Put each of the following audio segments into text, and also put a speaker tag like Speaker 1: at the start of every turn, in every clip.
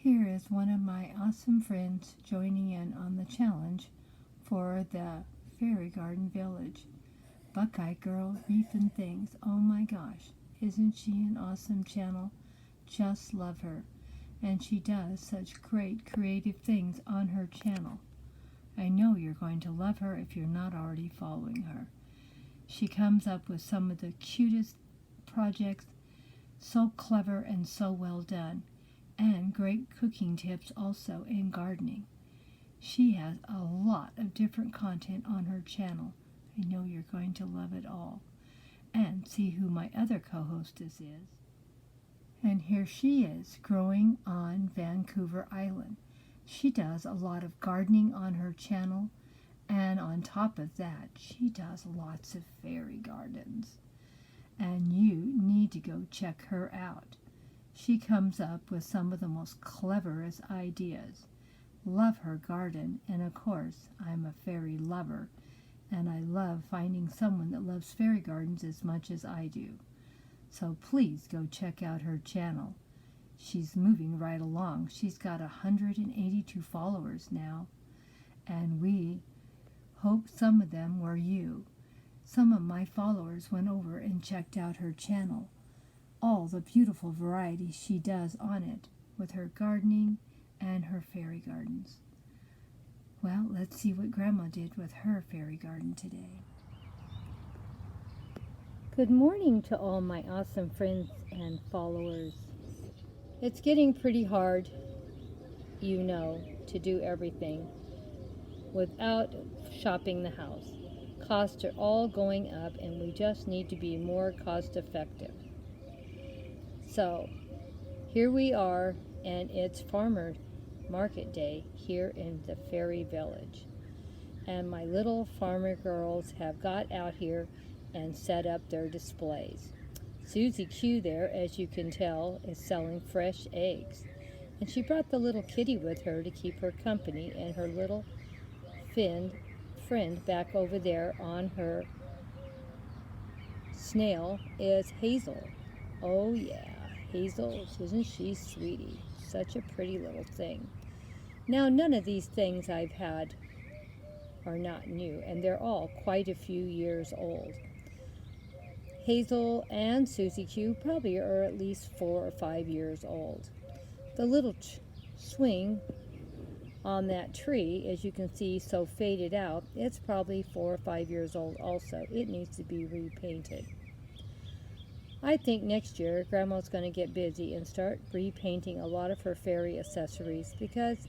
Speaker 1: Here is one of my awesome friends joining in on the challenge for the Fairy Garden Village. Buckeye Girl Reefin' Things. Oh my gosh, isn't she an awesome channel? Just love her. And she does such great creative things on her channel. I know you're going to love her if you're not already following her. She comes up with some of the cutest projects, so clever and so well done, and great cooking tips also in gardening. She has a lot of different content on her channel. I know you're going to love it all. And see who my other co-hostess is. And here she is, growing on Vancouver Island. She does a lot of gardening on her channel, and on top of that, she does lots of fairy gardens. And you need to go check her out. She comes up with some of the most cleverest ideas. Love her garden, and of course, I'm a fairy lover, and I love finding someone that loves fairy gardens as much as I do. So please go check out her channel. She's moving right along. She's got 182 followers now, and we hope some of them were you. Some of my followers went over and checked out her channel. All the beautiful varieties she does on it with her gardening and her fairy gardens. Well, let's see what Grandma did with her fairy garden today. Good morning to all my awesome friends and followers. It's getting pretty hard, you know, to do everything without shopping the house. Costs are all going up, and we just need to be more cost effective. So here we are, and it's Farmer Market Day here in the Fairy Village. And my little farmer girls have got out here and set up their displays. Susie Q there, as you can tell, is selling fresh eggs. And she brought the little kitty with her to keep her company, and her little friend back over there on her snail is Hazel. Oh yeah, Hazel, isn't she sweetie? Such a pretty little thing. Now, none of these things I've had are not new, and they're all quite a few years old. Hazel and Susie Q probably are at least 4 or 5 years old. The little swing on that tree, as you can see, so faded out, it's probably 4 or 5 years old also. It needs to be repainted. I think next year Grandma's going to get busy and start repainting a lot of her fairy accessories, because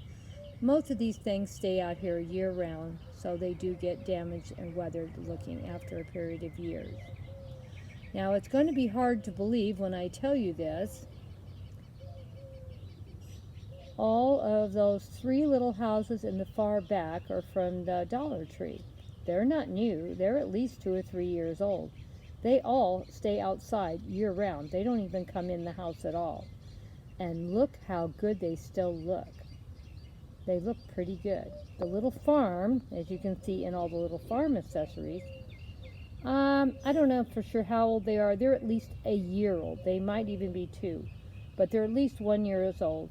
Speaker 1: most of these things stay out here year round, so they do get damaged and weathered looking after a period of years. Now, it's going to be hard to believe when I tell you this. All of those 3 little houses in the far back are from the Dollar Tree. They're not new. They're at least 2 or 3 years old. They all stay outside year round. They don't even come in the house at all. And look how good they still look. They look pretty good. The little farm, as you can see in all the little farm accessories, I don't know for sure how old they are. They're at least a year old. They might even be 2. But they're at least 1 year old.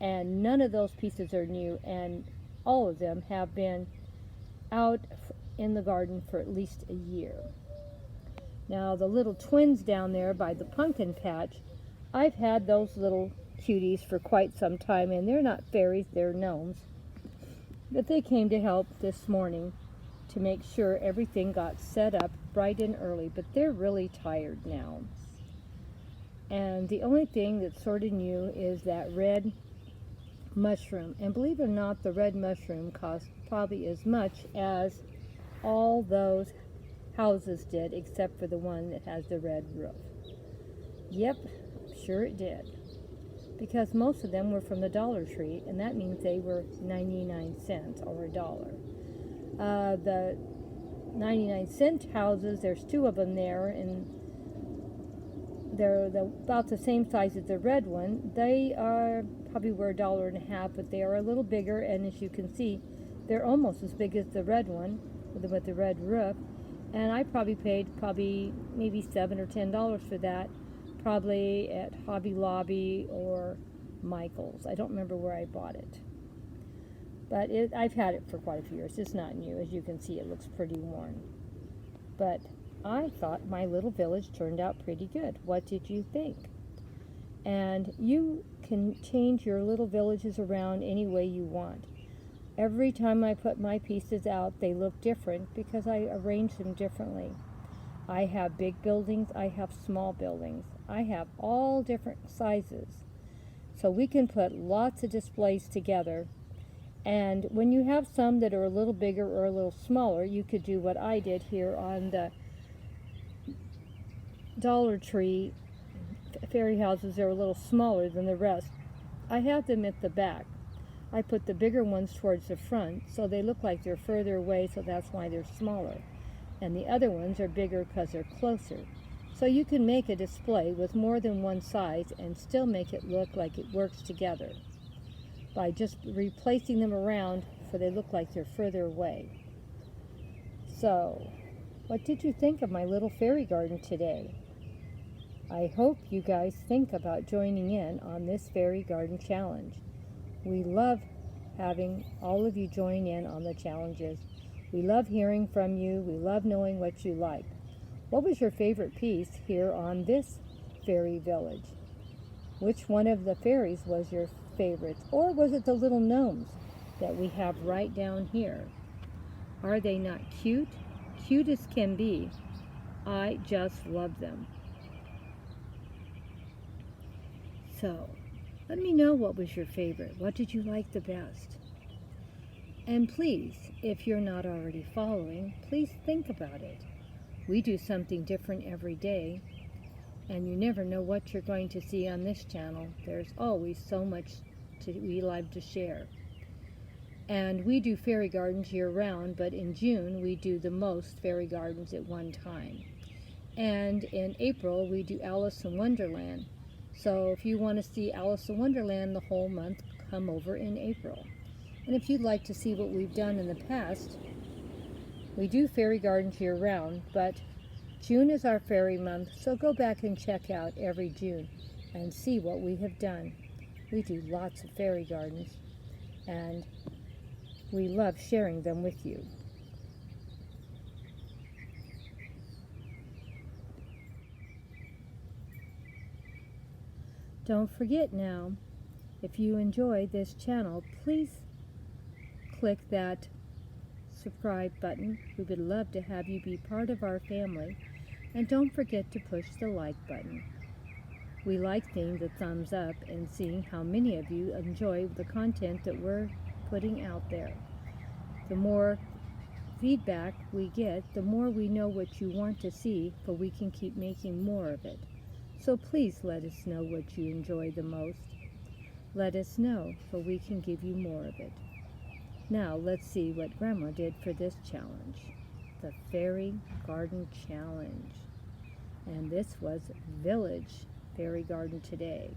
Speaker 1: And none of those pieces are new. And all of them have been out in the garden for at least a year. Now, the little twins down there by the pumpkin patch, I've had those little cuties for quite some time, and they're not fairies, they're gnomes. But they came to help this morning to make sure everything got set up bright and early, but they're really tired now. And the only thing that's sort of new is that red mushroom. And believe it or not, the red mushroom cost probably as much as all those houses did, except for the one that has the red roof. Yep, sure it did. Because most of them were from the Dollar Tree, and that means they were 99 cents or $1. The 99-cent houses, there's 2 of them there, and they're about the same size as the red one. They are probably were $1.50, but they are a little bigger, and as you can see, they're almost as big as the red one with the red roof. And I probably paid maybe $7 or $10 for that, probably at Hobby Lobby or Michaels. I don't remember where I bought it. But I've had it for quite a few years. It's not new. As you can see, it looks pretty worn. But I thought my little village turned out pretty good. What did you think? And you can change your little villages around any way you want. Every time I put my pieces out, they look different because I arrange them differently. I have big buildings, I have small buildings. I have all different sizes. So we can put lots of displays together. And when you have some that are a little bigger or a little smaller, you could do what I did here on the Dollar Tree fairy houses. They're a little smaller than the rest. I have them at the back. I put the bigger ones towards the front, so they look like they're further away, so that's why they're smaller. And the other ones are bigger because they're closer. So you can make a display with more than one size and still make it look like it works together by just replacing them around so they look like they're further away. So, what did you think of my little fairy garden today? I hope you guys think about joining in on this fairy garden challenge. We love having all of you join in on the challenges. We love hearing from you. We love knowing what you like. What was your favorite piece here on this fairy village? Which one of the fairies was your favorite? Or was it the little gnomes that we have right down here? Are they not cute? Cute as can be. I just love them. So, let me know what was your favorite. What did you like the best? And please, if you're not already following, please think about it. We do something different every day, and you never know what you're going to see on this channel. There's always so much we love to share. And we do fairy gardens year-round, but in June we do the most fairy gardens at one time. And in April we do Alice in Wonderland. So if you want to see Alice in Wonderland the whole month, come over in April. And if you'd like to see what we've done in the past, we do fairy gardens year-round, but June is our fairy month, so go back and check out every June and see what we have done. We do lots of fairy gardens, and we love sharing them with you. Don't forget now, if you enjoy this channel, please click that subscribe button. We would love to have you be part of our family. And don't forget to push the like button. We like seeing the thumbs up and seeing how many of you enjoy the content that we're putting out there. The more feedback we get, the more we know what you want to see, so we can keep making more of it. So please let us know what you enjoy the most. Let us know so we can give you more of it. Now let's see what Grandma did for this challenge. The Fairy Garden Challenge. And this was Village Fairy Garden today.